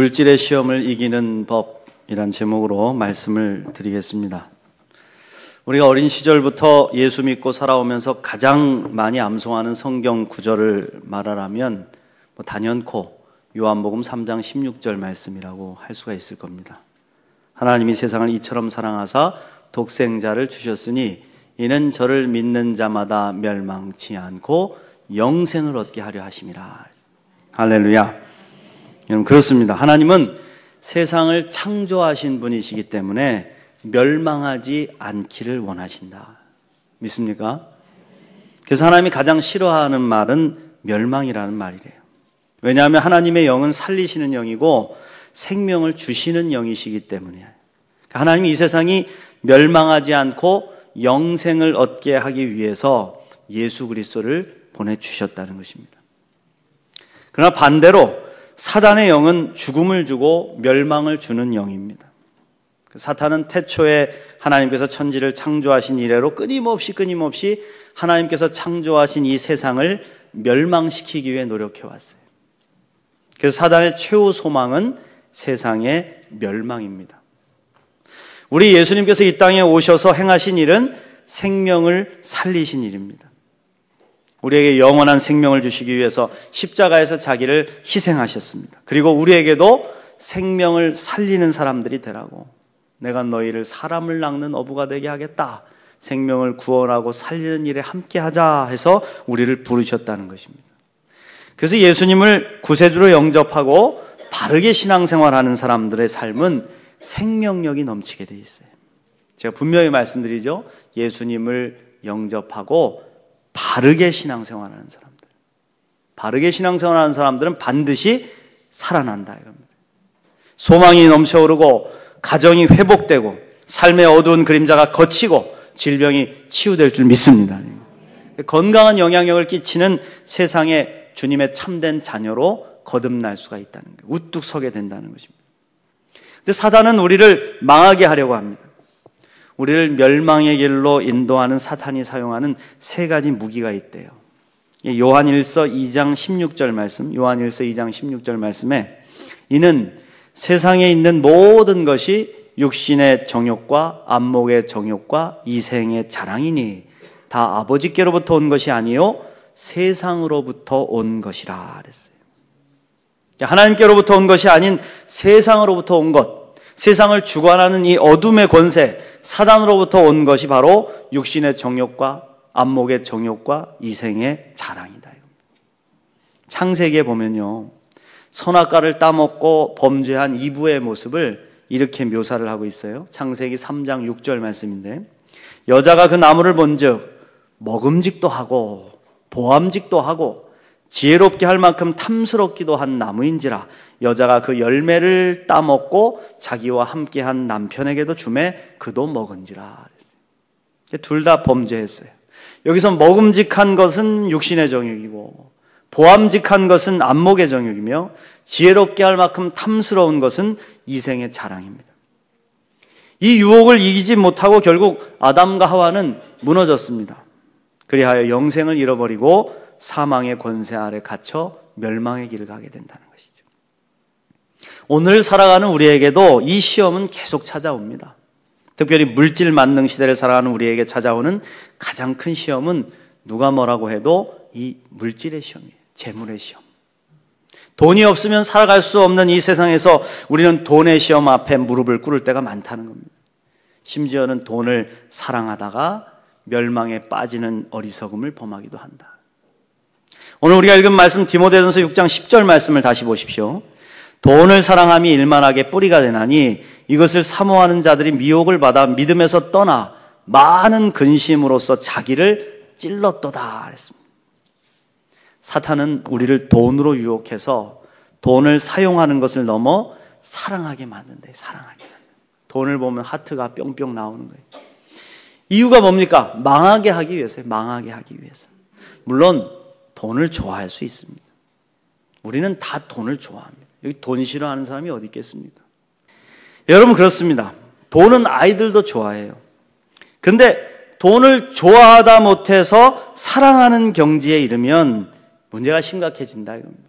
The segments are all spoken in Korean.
물질의 시험을 이기는 법이란 제목으로 말씀을 드리겠습니다. 우리가 어린 시절부터 예수 믿고 살아오면서 가장 많이 암송하는 성경 구절을 말하라면 단연코 요한복음 3장 16절 말씀이라고 할 수가 있을 겁니다. 하나님이 세상을 이처럼 사랑하사 독생자를 주셨으니 이는 저를 믿는 자마다 멸망치 않고 영생을 얻게 하려 하심이라. 할렐루야. 여러분, 그렇습니다. 하나님은 세상을 창조하신 분이시기 때문에 멸망하지 않기를 원하신다. 믿습니까? 그래서 하나님이 가장 싫어하는 말은 멸망이라는 말이래요. 왜냐하면 하나님의 영은 살리시는 영이고 생명을 주시는 영이시기 때문이에요. 하나님이 이 세상이 멸망하지 않고 영생을 얻게 하기 위해서 예수 그리스도를 보내주셨다는 것입니다. 그러나 반대로 사단의 영은 죽음을 주고 멸망을 주는 영입니다. 사탄은 태초에 하나님께서 천지를 창조하신 이래로 끊임없이 하나님께서 창조하신 이 세상을 멸망시키기 위해 노력해왔어요. 그래서 사단의 최후 소망은 세상의 멸망입니다. 우리 예수님께서 이 땅에 오셔서 행하신 일은 생명을 살리신 일입니다. 우리에게 영원한 생명을 주시기 위해서 십자가에서 자기를 희생하셨습니다. 그리고 우리에게도 생명을 살리는 사람들이 되라고, 내가 너희를 사람을 낚는 어부가 되게 하겠다, 생명을 구원하고 살리는 일에 함께하자 해서 우리를 부르셨다는 것입니다. 그래서 예수님을 구세주로 영접하고 바르게 신앙생활하는 사람들의 삶은 생명력이 넘치게 돼 있어요. 제가 분명히 말씀드리죠. 예수님을 영접하고 바르게 신앙생활하는 사람들, 바르게 신앙생활하는 사람들은 반드시 살아난다 이겁니다. 소망이 넘쳐오르고 가정이 회복되고 삶의 어두운 그림자가 걷히고 질병이 치유될 줄 믿습니다. 건강한 영향력을 끼치는 세상에 주님의 참된 자녀로 거듭날 수가 있다는 거예요. 우뚝 서게 된다는 것입니다. 근데 사단은 우리를 망하게 하려고 합니다. 우리를 멸망의 길로 인도하는 사탄이 사용하는 세 가지 무기가 있대요. 요한일서 2장 16절 말씀, 요한일서 2장 16절 말씀에 이는 세상에 있는 모든 것이 육신의 정욕과 안목의 정욕과 이생의 자랑이니 다 아버지께로부터 온 것이 아니요 세상으로부터 온 것이라 그랬어요. 하나님께로부터 온 것이 아닌 세상으로부터 온 것, 세상을 주관하는 이 어둠의 권세, 사단으로부터 온 것이 바로 육신의 정욕과 안목의 정욕과 이생의 자랑이다. 창세기에 보면요, 선악과를 따먹고 범죄한 이브의 모습을 이렇게 묘사를 하고 있어요. 창세기 3장 6절 말씀인데, 여자가 그 나무를 본즉 먹음직도 하고 보암직도 하고 지혜롭게 할 만큼 탐스럽기도 한 나무인지라 여자가 그 열매를 따먹고 자기와 함께한 남편에게도 주매 그도 먹은지라. 둘 다 범죄했어요. 여기서 먹음직한 것은 육신의 정욕이고 보암직한 것은 안목의 정욕이며 지혜롭게 할 만큼 탐스러운 것은 이생의 자랑입니다. 이 유혹을 이기지 못하고 결국 아담과 하와는 무너졌습니다. 그리하여 영생을 잃어버리고 사망의 권세 아래 갇혀 멸망의 길을 가게 된다는 것이죠. 오늘 살아가는 우리에게도 이 시험은 계속 찾아옵니다. 특별히 물질 만능 시대를 살아가는 우리에게 찾아오는 가장 큰 시험은 누가 뭐라고 해도 이 물질의 시험이에요. 재물의 시험. 돈이 없으면 살아갈 수 없는 이 세상에서 우리는 돈의 시험 앞에 무릎을 꿇을 때가 많다는 겁니다. 심지어는 돈을 사랑하다가 멸망에 빠지는 어리석음을 범하기도 한다. 오늘 우리가 읽은 말씀 디모데전서 6장 10절 말씀을 다시 보십시오. 돈을 사랑함이 일만하게 뿌리가 되나니 이것을 사모하는 자들이 미혹을 받아 믿음에서 떠나 많은 근심으로써 자기를 찔렀도다 그랬습니다. 사탄은 우리를 돈으로 유혹해서 돈을 사용하는 것을 넘어 사랑하게 만든대. 사랑하게 만든대. 돈을 보면 하트가 뿅뿅 나오는 거예요. 이유가 뭡니까? 망하게 하기 위해서요. 망하게 하기 위해서. 물론 돈을 좋아할 수 있습니다. 우리는 다 돈을 좋아합니다. 여기 돈 싫어하는 사람이 어디 있겠습니까? 여러분, 그렇습니다. 돈은 아이들도 좋아해요. 근데 돈을 좋아하다 못해서 사랑하는 경지에 이르면 문제가 심각해진다 이겁니다.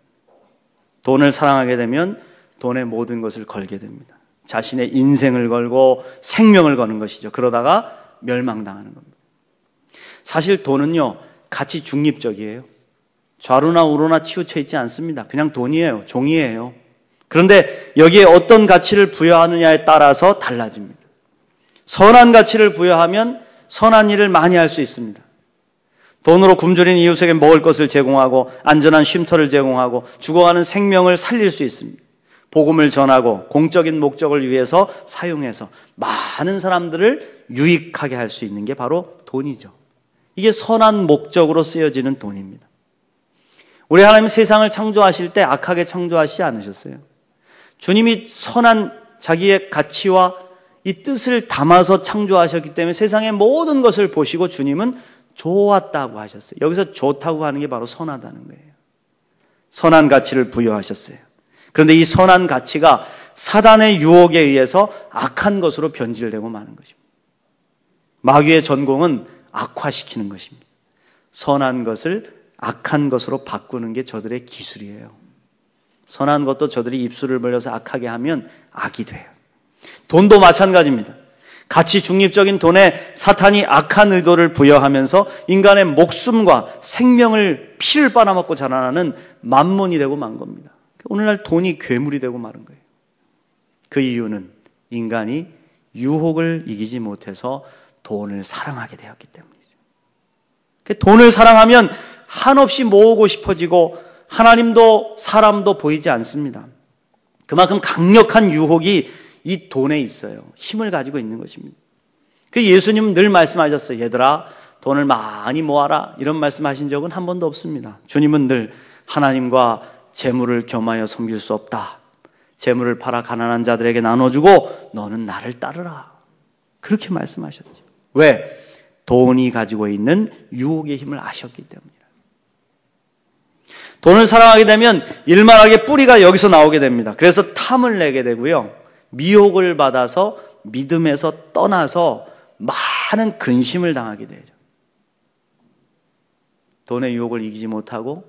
돈을 사랑하게 되면 돈에 모든 것을 걸게 됩니다. 자신의 인생을 걸고 생명을 거는 것이죠. 그러다가 멸망당하는 겁니다. 사실 돈은요, 가치 중립적이에요. 좌로나 우로나 치우쳐 있지 않습니다. 그냥 돈이에요. 종이에요. 그런데 여기에 어떤 가치를 부여하느냐에 따라서 달라집니다. 선한 가치를 부여하면 선한 일을 많이 할 수 있습니다. 돈으로 굶주린 이웃에게 먹을 것을 제공하고 안전한 쉼터를 제공하고 죽어가는 생명을 살릴 수 있습니다. 복음을 전하고 공적인 목적을 위해서 사용해서 많은 사람들을 유익하게 할 수 있는 게 바로 돈이죠. 이게 선한 목적으로 쓰여지는 돈입니다. 우리 하나님 세상을 창조하실 때 악하게 창조하시지 않으셨어요. 주님이 선한 자기의 가치와 이 뜻을 담아서 창조하셨기 때문에 세상의 모든 것을 보시고 주님은 좋았다고 하셨어요. 여기서 좋다고 하는 게 바로 선하다는 거예요. 선한 가치를 부여하셨어요. 그런데 이 선한 가치가 사단의 유혹에 의해서 악한 것으로 변질되고 마는 것입니다. 마귀의 전공은 악화시키는 것입니다. 선한 것을 악한 것으로 바꾸는 게 저들의 기술이에요. 선한 것도 저들이 입술을 벌려서 악하게 하면 악이 돼요. 돈도 마찬가지입니다. 가치 중립적인 돈에 사탄이 악한 의도를 부여하면서 인간의 목숨과 생명을 피를 빨아먹고 자라나는 만몬이 되고 만 겁니다. 오늘날 돈이 괴물이 되고 마는 거예요. 그 이유는 인간이 유혹을 이기지 못해서 돈을 사랑하게 되었기 때문이죠. 돈을 사랑하면 한없이 모으고 싶어지고 하나님도 사람도 보이지 않습니다. 그만큼 강력한 유혹이 이 돈에 있어요. 힘을 가지고 있는 것입니다. 그 예수님은 늘 말씀하셨어요. 얘들아, 돈을 많이 모아라. 이런 말씀하신 적은 한 번도 없습니다. 주님은 늘 하나님과 재물을 겸하여 섬길 수 없다. 재물을 팔아 가난한 자들에게 나눠주고 너는 나를 따르라. 그렇게 말씀하셨죠. 왜? 돈이 가지고 있는 유혹의 힘을 아셨기 때문이라. 돈을 사랑하게 되면 일만하게 뿌리가 여기서 나오게 됩니다. 그래서 탐을 내게 되고요. 미혹을 받아서 믿음에서 떠나서 많은 근심을 당하게 되죠. 돈의 유혹을 이기지 못하고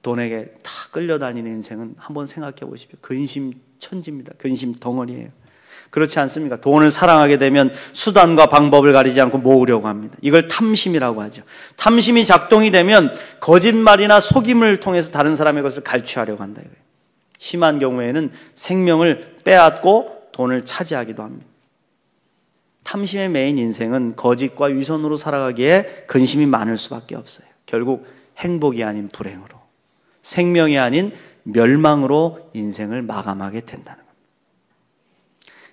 돈에게 다 끌려다니는 인생은 한번 생각해 보십시오. 근심 천지입니다. 근심 덩어리예요. 그렇지 않습니까? 돈을 사랑하게 되면 수단과 방법을 가리지 않고 모으려고 합니다. 이걸 탐심이라고 하죠. 탐심이 작동이 되면 거짓말이나 속임을 통해서 다른 사람의 것을 갈취하려고 한다 이거예요. 심한 경우에는 생명을 빼앗고 돈을 차지하기도 합니다. 탐심에 매인 인생은 거짓과 위선으로 살아가기에 근심이 많을 수밖에 없어요. 결국 행복이 아닌 불행으로, 생명이 아닌 멸망으로 인생을 마감하게 된다는 겁니다.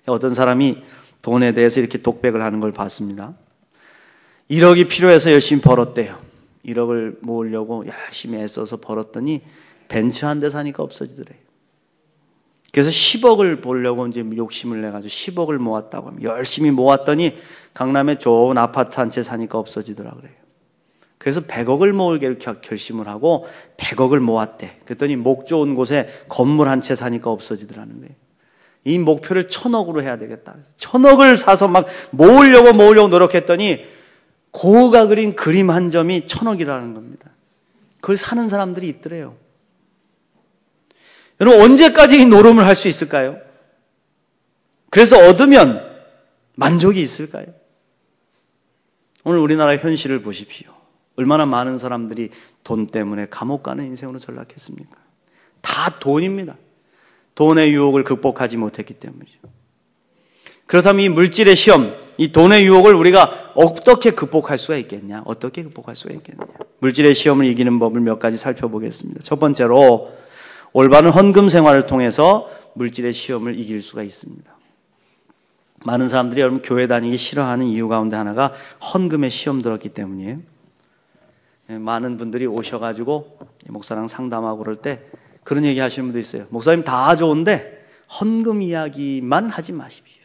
어떤 사람이 돈에 대해서 이렇게 독백을 하는 걸 봤습니다. 1억이 필요해서 열심히 벌었대요. 1억을 모으려고 열심히 애써서 벌었더니 벤츠 한 대 사니까 없어지더래요. 그래서 10억을 보려고 이제 욕심을 내가지고 10억을 모았다고 합니다. 열심히 모았더니 강남에 좋은 아파트 한 채 사니까 없어지더라 그래요. 그래서 100억을 모으기로 결심을 하고 100억을 모았대. 그랬더니 목 좋은 곳에 건물 한 채 사니까 없어지더라는 거예요. 이 목표를 1000억으로 해야 되겠다. 1000억을 사서 막 모으려고 노력했더니 고흐가 그린 그림 한 점이 1000억이라는 겁니다. 그걸 사는 사람들이 있더래요. 여러분, 언제까지 이 노름을 할 수 있을까요? 그래서 얻으면 만족이 있을까요? 오늘 우리나라의 현실을 보십시오. 얼마나 많은 사람들이 돈 때문에 감옥 가는 인생으로 전락했습니까? 다 돈입니다. 돈의 유혹을 극복하지 못했기 때문이죠. 그렇다면 이 물질의 시험, 이 돈의 유혹을 우리가 어떻게 극복할 수가 있겠냐? 어떻게 극복할 수가 있겠냐? 물질의 시험을 이기는 법을 몇 가지 살펴보겠습니다. 첫 번째로 올바른 헌금 생활을 통해서 물질의 시험을 이길 수가 있습니다. 많은 사람들이 여러분 교회 다니기 싫어하는 이유 가운데 하나가 헌금에 시험 들었기 때문이에요. 많은 분들이 오셔가지고 목사랑 상담하고 그럴 때 그런 얘기 하시는 분도 있어요. 목사님 다 좋은데 헌금 이야기만 하지 마십시오.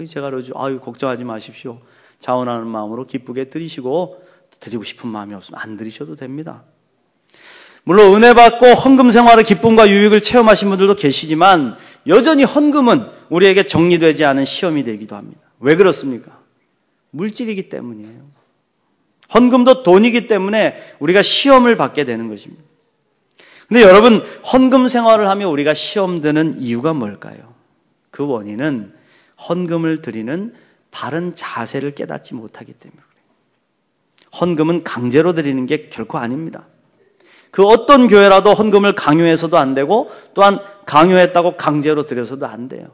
제가 그러죠. 걱정하지 마십시오. 자원하는 마음으로 기쁘게 드리시고 드리고 싶은 마음이 없으면 안 드리셔도 됩니다. 물론 은혜 받고 헌금 생활의 기쁨과 유익을 체험하신 분들도 계시지만 여전히 헌금은 우리에게 정리되지 않은 시험이 되기도 합니다. 왜 그렇습니까? 물질이기 때문이에요. 헌금도 돈이기 때문에 우리가 시험을 받게 되는 것입니다. 근데 여러분, 헌금 생활을 하며 우리가 시험되는 이유가 뭘까요? 그 원인은 헌금을 드리는 바른 자세를 깨닫지 못하기 때문에 그래요. 헌금은 강제로 드리는 게 결코 아닙니다. 그 어떤 교회라도 헌금을 강요해서도 안 되고, 또한 강요했다고 강제로 드려서도 안 돼요.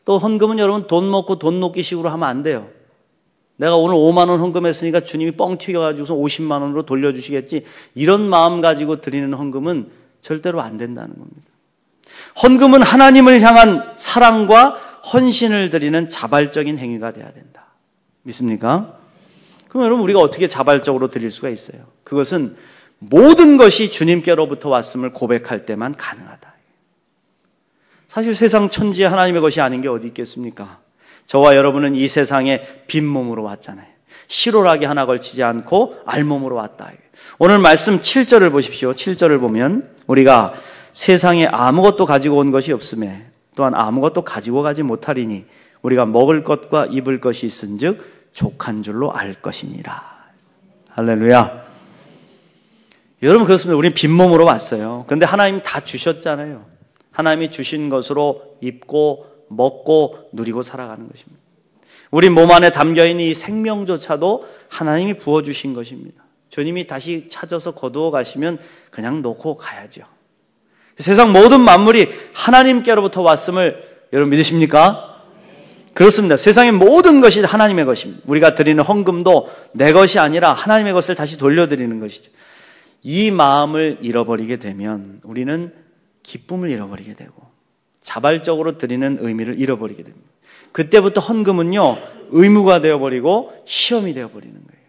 또 헌금은 여러분 돈 먹고 돈 놓기 식으로 하면 안 돼요. 내가 오늘 5만 원 헌금했으니까 주님이 뻥 튀겨가지고서 50만 원으로 돌려주시겠지, 이런 마음 가지고 드리는 헌금은 절대로 안 된다는 겁니다. 헌금은 하나님을 향한 사랑과 헌신을 드리는 자발적인 행위가 돼야 된다. 믿습니까? 그럼 여러분, 우리가 어떻게 자발적으로 드릴 수가 있어요? 그것은 모든 것이 주님께로부터 왔음을 고백할 때만 가능하다. 사실 세상 천지에 하나님의 것이 아닌 게 어디 있겠습니까? 저와 여러분은 이 세상에 빈몸으로 왔잖아요. 실오라기 하나 걸치지 않고 알몸으로 왔다. 오늘 말씀 7절을 보십시오. 7절을 보면 우리가 세상에 아무것도 가지고 온 것이 없음에 또한 아무것도 가지고 가지 못하리니 우리가 먹을 것과 입을 것이 있은즉 족한 줄로 알 것이니라. 할렐루야. 여러분, 그렇습니다. 우리는 빈몸으로 왔어요. 그런데 하나님이 다 주셨잖아요. 하나님이 주신 것으로 입고 먹고 누리고 살아가는 것입니다. 우리 몸 안에 담겨있는 이 생명조차도 하나님이 부어주신 것입니다. 주님이 다시 찾아서 거두어 가시면 그냥 놓고 가야죠. 세상 모든 만물이 하나님께로부터 왔음을 여러분 믿으십니까? 그렇습니다. 세상의 모든 것이 하나님의 것입니다. 우리가 드리는 헌금도 내 것이 아니라 하나님의 것을 다시 돌려드리는 것이죠. 이 마음을 잃어버리게 되면 우리는 기쁨을 잃어버리게 되고 자발적으로 드리는 의미를 잃어버리게 됩니다. 그때부터 헌금은요, 의무가 되어버리고 시험이 되어버리는 거예요.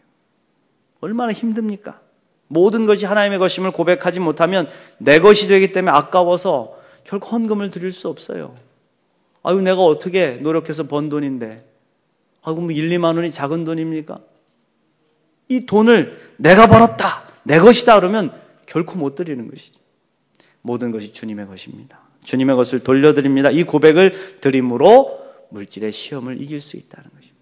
얼마나 힘듭니까? 모든 것이 하나님의 것임을 고백하지 못하면 내 것이 되기 때문에 아까워서 결코 헌금을 드릴 수 없어요. 아유, 내가 어떻게 노력해서 번 돈인데, 아유, 뭐 1, 2만 원이 작은 돈입니까? 이 돈을 내가 벌었다, 내 것이다 그러면 결코 못 드리는 것이죠. 모든 것이 주님의 것입니다. 주님의 것을 돌려드립니다. 이 고백을 드림으로 물질의 시험을 이길 수 있다는 것입니다.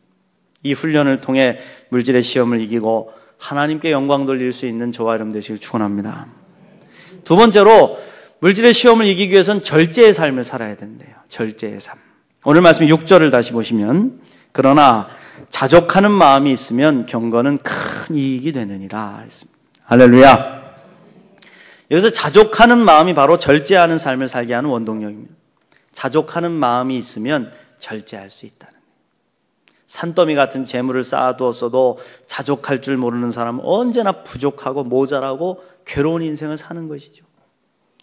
이 훈련을 통해 물질의 시험을 이기고 하나님께 영광 돌릴 수 있는 저와 여러분 되시길 축원합니다. 두 번째로, 물질의 시험을 이기기 위해서는 절제의 삶을 살아야 된대요. 절제의 삶. 오늘 말씀 6절을 다시 보시면, 그러나 자족하는 마음이 있으면 경건은 큰 이익이 되느니라 했습니다. 할렐루야. 여기서 자족하는 마음이 바로 절제하는 삶을 살게 하는 원동력입니다. 자족하는 마음이 있으면 절제할 수 있다는 거예요. 산더미 같은 재물을 쌓아두었어도 자족할 줄 모르는 사람은 언제나 부족하고 모자라고 괴로운 인생을 사는 것이죠.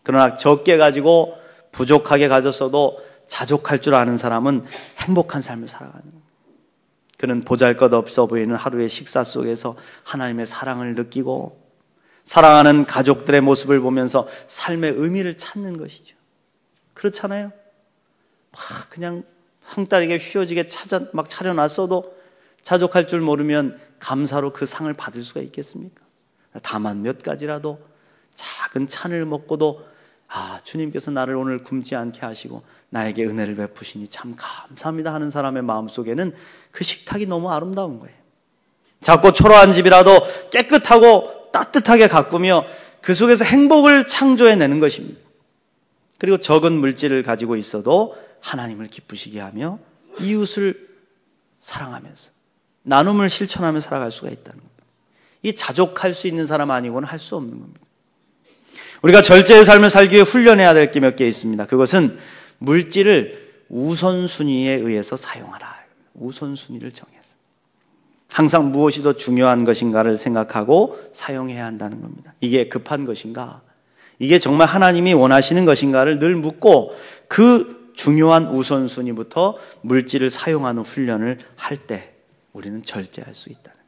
그러나 적게 가지고 부족하게 가졌어도 자족할 줄 아는 사람은 행복한 삶을 살아가는 거예요. 그는 보잘것없어 보이는 하루의 식사 속에서 하나님의 사랑을 느끼고 사랑하는 가족들의 모습을 보면서 삶의 의미를 찾는 것이죠. 그렇잖아요? 막 그냥 황달에게 휘어지게 막 차려놨어도 자족할 줄 모르면 감사로 그 상을 받을 수가 있겠습니까? 다만 몇 가지라도 작은 찬을 먹고도 주님께서 나를 오늘 굶지 않게 하시고 나에게 은혜를 베푸시니 참 감사합니다 하는 사람의 마음속에는 그 식탁이 너무 아름다운 거예요. 작고 초라한 집이라도 깨끗하고 따뜻하게 가꾸며 그 속에서 행복을 창조해내는 것입니다. 그리고 적은 물질을 가지고 있어도 하나님을 기쁘시게 하며 이웃을 사랑하면서 나눔을 실천하며 살아갈 수가 있다는 겁니다. 이 자족할 수 있는 사람 아니고는 할 수 없는 겁니다. 우리가 절제의 삶을 살기 위해 훈련해야 될 게 몇 개 있습니다. 그것은 물질을 우선순위에 의해서 사용하라. 우선순위를 정해서 항상 무엇이 더 중요한 것인가를 생각하고 사용해야 한다는 겁니다. 이게 급한 것인가? 이게 정말 하나님이 원하시는 것인가를 늘 묻고 그 중요한 우선순위부터 물질을 사용하는 훈련을 할 때 우리는 절제할 수 있다는 거예요.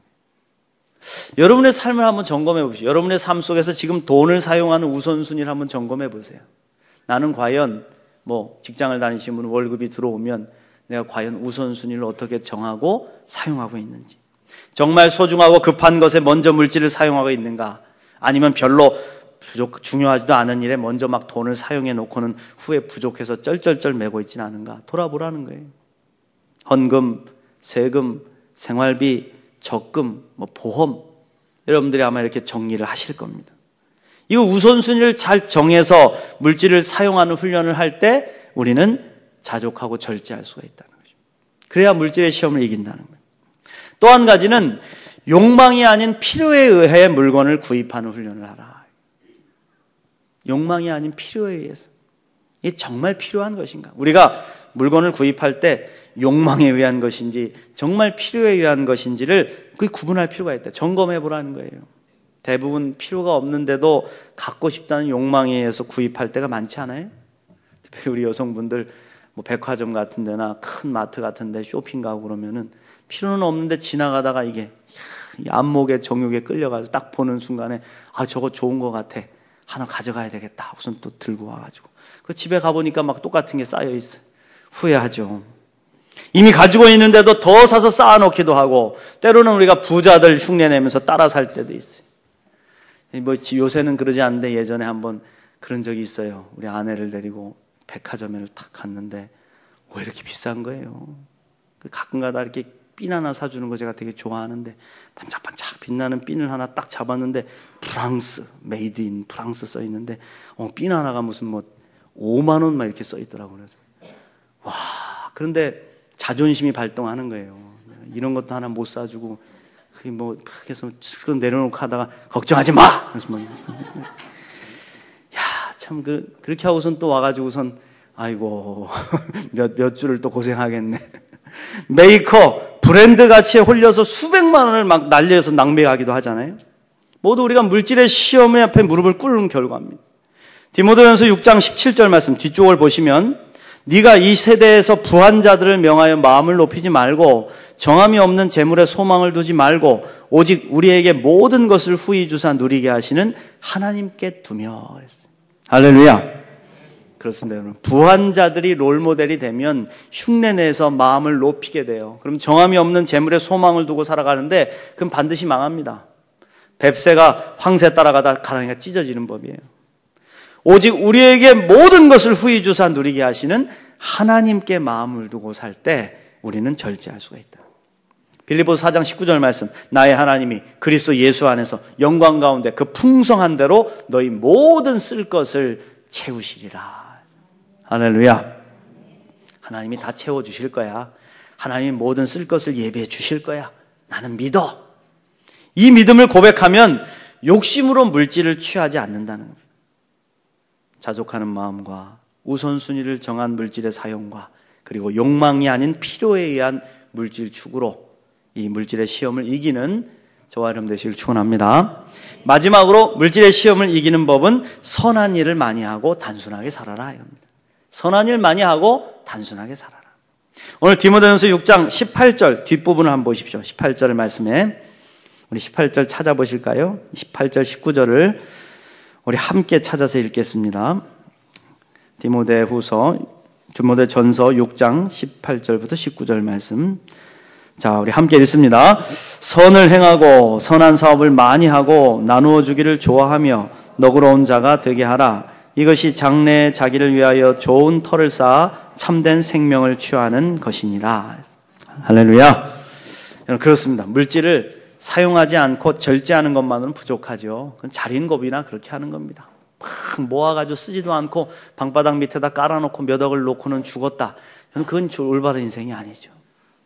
여러분의 삶을 한번 점검해 보십시오. 여러분의 삶 속에서 지금 돈을 사용하는 우선순위를 한번 점검해 보세요. 나는 과연 직장을 다니시는 분은 월급이 들어오면 내가 과연 우선순위를 어떻게 정하고 사용하고 있는지, 정말 소중하고 급한 것에 먼저 물질을 사용하고 있는가, 아니면 별로 중요하지도 않은 일에 먼저 막 돈을 사용해 놓고는 후에 부족해서 쩔쩔쩔 매고 있지는 않은가 돌아보라는 거예요. 헌금, 세금, 생활비, 적금, 보험, 여러분들이 아마 이렇게 정리를 하실 겁니다. 이 우선순위를 잘 정해서 물질을 사용하는 훈련을 할 때 우리는 자족하고 절제할 수가 있다는 거죠. 그래야 물질의 시험을 이긴다는 거예요. 또 한 가지는 욕망이 아닌 필요에 의해 물건을 구입하는 훈련을 하라. 욕망이 아닌 필요에 의해서. 이게 정말 필요한 것인가? 우리가 물건을 구입할 때 욕망에 의한 것인지 정말 필요에 의한 것인지를 구분할 필요가 있다. 점검해 보라는 거예요. 대부분 필요가 없는데도 갖고 싶다는 욕망에 의해서 구입할 때가 많지 않아요? 특히 우리 여성분들 뭐 백화점 같은 데나 큰 마트 같은 데 쇼핑 가고 그러면은 필요는 없는데 지나가다가 이게 이 안목에 정욕에 끌려가지고 딱 보는 순간에 아 저거 좋은 거 같아. 하나 가져가야 되겠다. 우선 또 들고 와가지고 그 집에 가보니까 막 똑같은 게 쌓여 있어요. 후회하죠. 이미 가지고 있는데도 더 사서 쌓아놓기도 하고 때로는 우리가 부자들 흉내내면서 따라 살 때도 있어요. 뭐 요새는 그러지 않는데 예전에 한번 그런 적이 있어요. 우리 아내를 데리고 백화점에 탁 갔는데 왜 이렇게 비싼 거예요. 가끔가다 이렇게 핀 하나 사주는 거 제가 되게 좋아하는데 반짝반짝 빛나는 핀을 하나 딱 잡았는데 프랑스, 메이드 인 프랑스 써 있는데 핀 하나가 무슨 뭐 5만 원 막 이렇게 써 있더라고요. 그래서 와, 그런데 자존심이 발동하는 거예요. 이런 것도 하나 못 사주고 뭐 그래서 내려놓고 하다가 걱정하지 마. 그래서 뭐 야, 참 그렇게 하고선 또 와가지고선 아이고 몇 주를 또 고생하겠네. 메이커 브랜드 가치에 홀려서 수백만 원을 막 날려서 낭비하기도 하잖아요. 모두 우리가 물질의 시험에 앞에 무릎을 꿇는 결과입니다. 디모데전서 6장 17절 말씀 뒤쪽을 보시면 네가 이 세대에서 부한 자들을 명하여 마음을 높이지 말고 정함이 없는 재물에 소망을 두지 말고 오직 우리에게 모든 것을 후히 주사 누리게 하시는 하나님께 두며 그랬어요. 할렐루야. 그렇습니다. 여러분. 부한 자들이 롤모델이 되면 흉내내서 마음을 높이게 돼요. 그럼 정함이 없는 재물에 소망을 두고 살아가는데 그럼 반드시 망합니다. 뱁새가 황새 따라가다 가랑이가 찢어지는 법이에요. 오직 우리에게 모든 것을 후히 주사 누리게 하시는 하나님께 마음을 두고 살 때 우리는 절제할 수가 있다. 빌립보서 4장 19절 말씀 나의 하나님이 그리스도 예수 안에서 영광 가운데 그 풍성한 대로 너희 모든 쓸 것을 채우시리라. 할렐루야. 하나님이 다 채워주실 거야. 하나님이 모든 쓸 것을 예비해 주실 거야. 나는 믿어. 이 믿음을 고백하면 욕심으로 물질을 취하지 않는다는 거예요. 자족하는 마음과 우선순위를 정한 물질의 사용과 그리고 욕망이 아닌 필요에 의한 물질 추구로 이 물질의 시험을 이기는 저와 여러분 되시길 축원합니다. 마지막으로 물질의 시험을 이기는 법은 선한 일을 많이 하고 단순하게 살아라. 선한 일 많이 하고 단순하게 살아라. 오늘 디모데전서 6장 18절 뒷부분을 한번 보십시오. 18절의 말씀에 우리 18절 찾아보실까요? 18절 19절을 우리 함께 찾아서 읽겠습니다. 디모데전서 6장 18절부터 19절 말씀. 자, 우리 함께 읽습니다. 선을 행하고 선한 사업을 많이 하고 나누어 주기를 좋아하며 너그러운 자가 되게 하라. 이것이 장래에 자기를 위하여 좋은 터를 쌓아 참된 생명을 취하는 것이니라. 할렐루야. 여러분 그렇습니다. 물질을 사용하지 않고 절제하는 것만으로는 부족하죠. 그건 자린고비나 그렇게 하는 겁니다. 막 모아가지고 쓰지도 않고 방바닥 밑에다 깔아놓고 몇 억을 놓고는 죽었다. 그건 올바른 인생이 아니죠.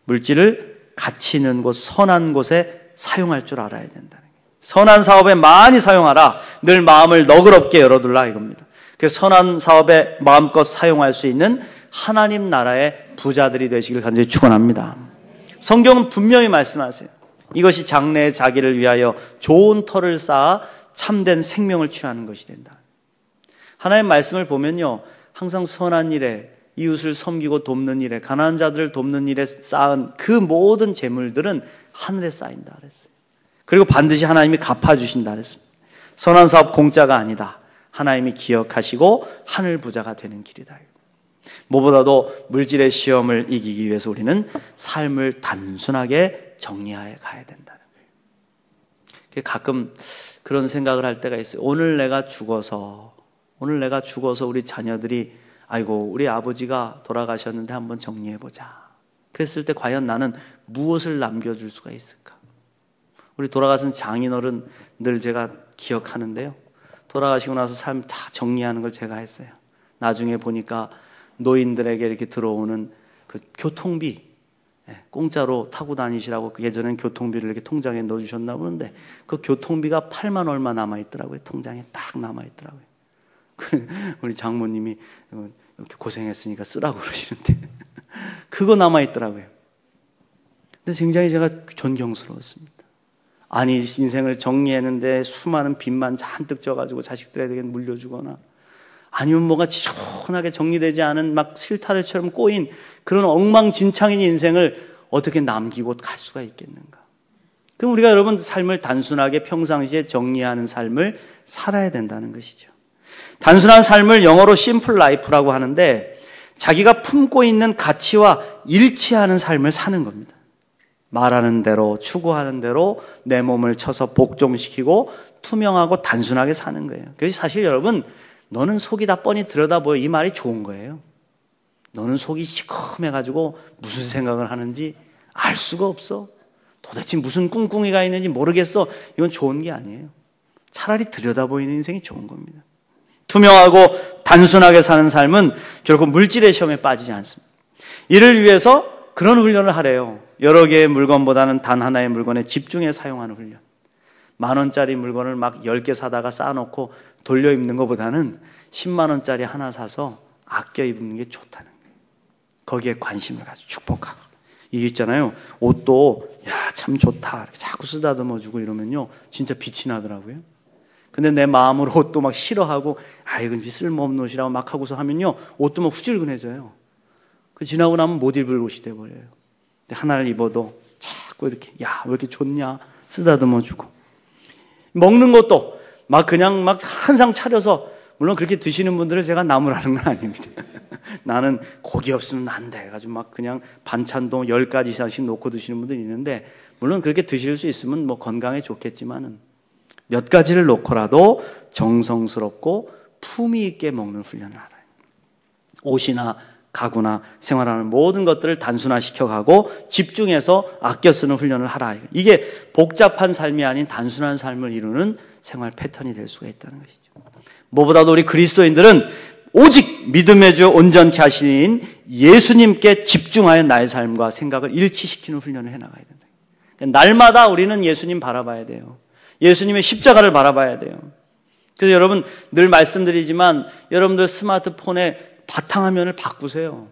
물질을 가치 있는 곳, 선한 곳에 사용할 줄 알아야 된다는 거예요. 선한 사업에 많이 사용하라. 늘 마음을 너그럽게 열어둘라 이겁니다. 그래서 선한 사업에 마음껏 사용할 수 있는 하나님 나라의 부자들이 되시길 간절히 축원합니다. 성경은 분명히 말씀하세요. 이것이 장래에 자기를 위하여 좋은 터를 쌓아 참된 생명을 취하는 것이 된다. 하나님 말씀을 보면요, 항상 선한 일에, 이웃을 섬기고 돕는 일에, 가난한 자들을 돕는 일에 쌓은 그 모든 재물들은 하늘에 쌓인다 그랬어요. 그리고 반드시 하나님이 갚아주신다 그랬습니다. 선한 사업 공짜가 아니다. 하나님이 기억하시고 하늘 부자가 되는 길이다. 무엇보다도 물질의 시험을 이기기 위해서 우리는 삶을 단순하게 정리하여 가야 된다는 거예요. 가끔 그런 생각을 할 때가 있어요. 오늘 내가 죽어서 우리 자녀들이 아이고 우리 아버지가 돌아가셨는데 한번 정리해보자. 그랬을 때 과연 나는 무엇을 남겨줄 수가 있을까? 우리 돌아가신 장인어른 늘 제가 기억하는데요. 돌아가시고 나서 삶 다 정리하는 걸 제가 했어요. 나중에 보니까 노인들에게 이렇게 들어오는 그 교통비 공짜로 타고 다니시라고 예전엔 교통비를 이렇게 통장에 넣어주셨나 보는데 그 교통비가 8만 얼마 남아있더라고요. 통장에 딱 남아있더라고요. 우리 장모님이 이렇게 고생했으니까 쓰라고 그러시는데 그거 남아있더라고요. 근데 굉장히 제가 존경스러웠습니다. 아니 인생을 정리했는데 수많은 빚만 잔뜩 져가지고 자식들에게 물려주거나 아니면 뭐가 지저분하게 정리되지 않은 막 실타래처럼 꼬인 그런 엉망진창인 인생을 어떻게 남기고 갈 수가 있겠는가. 그럼 우리가 여러분 삶을 단순하게 평상시에 정리하는 삶을 살아야 된다는 것이죠. 단순한 삶을 영어로 심플 라이프라고 하는데 자기가 품고 있는 가치와 일치하는 삶을 사는 겁니다. 말하는 대로 추구하는 대로 내 몸을 쳐서 복종시키고 투명하고 단순하게 사는 거예요. 그래서 사실 여러분 너는 속이 다 뻔히 들여다보여 이 말이 좋은 거예요. 너는 속이 시커매가지고 무슨 생각을 하는지 알 수가 없어. 도대체 무슨 꿍꿍이가 있는지 모르겠어. 이건 좋은 게 아니에요. 차라리 들여다보이는 인생이 좋은 겁니다. 투명하고 단순하게 사는 삶은 결국 물질의 시험에 빠지지 않습니다. 이를 위해서 그런 훈련을 하래요. 여러 개의 물건보다는 단 하나의 물건에 집중해 사용하는 훈련. 10,000원짜리 물건을 막 10개 사다가 쌓아놓고 돌려 입는 것보다는 10만원짜리 하나 사서 아껴 입는 게 좋다는 거예요. 거기에 관심을 가지고 축복하고. 이게 있잖아요. 옷도 참 좋다 이렇게 자꾸 쓰다듬어주고 이러면요 진짜 빛이 나더라고요. 근데 내 마음으로 옷도 막 싫어하고 이건 쓸모없는 옷이라고 막 하고서 하면요 옷도 막 후질근해져요. 그 지나고 나면 못 입을 옷이 돼버려요. 근데 하나를 입어도 자꾸 이렇게 왜 이렇게 좋냐 쓰다듬어주고. 먹는 것도 막 그냥 막 한 상 차려서 물론 그렇게 드시는 분들을 제가 나무라는 건 아닙니다. 나는 고기 없으면 안 돼 가지고 막 그냥 반찬도 10가지 이상씩 놓고 드시는 분들이 있는데 물론 그렇게 드실 수 있으면 뭐 건강에 좋겠지만은 몇 가지를 놓고라도 정성스럽고 품위 있게 먹는 훈련을 하라. 옷이나 가구나 생활하는 모든 것들을 단순화시켜가고 집중해서 아껴 쓰는 훈련을 하라. 이게 복잡한 삶이 아닌 단순한 삶을 이루는 생활 패턴이 될 수가 있다는 것이죠. 무엇보다도 우리 그리스도인들은 오직 믿음의 주 온전케 하시는 예수님께 집중하여 나의 삶과 생각을 일치시키는 훈련을 해나가야 된다. 그러니까 날마다 우리는 예수님 바라봐야 돼요. 예수님의 십자가를 바라봐야 돼요. 그래서 여러분 늘 말씀드리지만 여러분들 스마트폰에 바탕화면을 바꾸세요.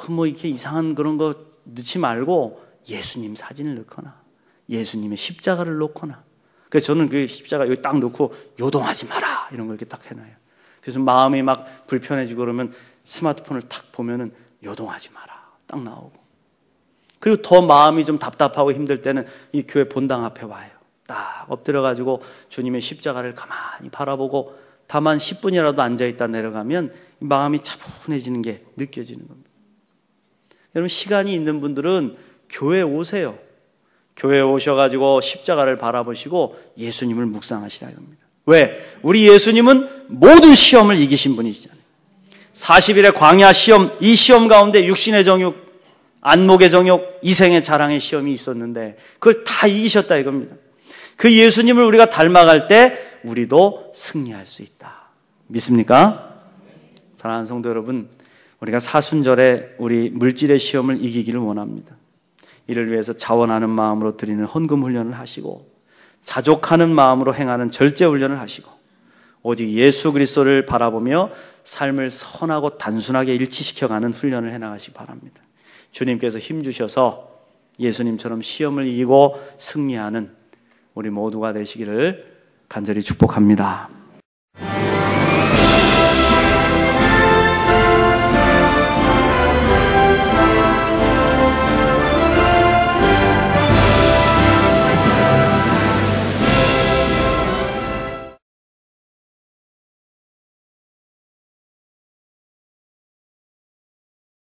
뭐 이렇게 이상한 그런 거 넣지 말고 예수님 사진을 넣거나 예수님의 십자가를 놓거나. 그래서 저는 그 십자가 여기 딱 놓고 요동하지 마라 이런 걸 이렇게 딱 해놔요. 그래서 마음이 막 불편해지고 그러면 스마트폰을 탁 보면은 요동하지 마라 딱 나오고. 그리고 더 마음이 좀 답답하고 힘들 때는 이 교회 본당 앞에 와요. 딱 엎드려가지고 주님의 십자가를 가만히 바라보고 다만 10분이라도 앉아있다 내려가면 마음이 차분해지는 게 느껴지는 겁니다. 여러분 시간이 있는 분들은 교회에 오세요. 교회에 오셔가지고 십자가를 바라보시고 예수님을 묵상하시라 합니다. 왜? 우리 예수님은 모든 시험을 이기신 분이시잖아요. 40일의 광야 시험, 이 시험 가운데 육신의 정욕, 안목의 정욕, 이생의 자랑의 시험이 있었는데 그걸 다 이기셨다 이겁니다. 그 예수님을 우리가 닮아갈 때 우리도 승리할 수 있다. 믿습니까? 사랑하는 성도 여러분, 우리가 사순절에 우리 물질의 시험을 이기기를 원합니다. 이를 위해서 자원하는 마음으로 드리는 헌금 훈련을 하시고 자족하는 마음으로 행하는 절제 훈련을 하시고 오직 예수 그리스도를 바라보며 삶을 선하고 단순하게 일치시켜가는 훈련을 해나가시기 바랍니다. 주님께서 힘주셔서 예수님처럼 시험을 이기고 승리하는 우리 모두가 되시기를 간절히 축복합니다.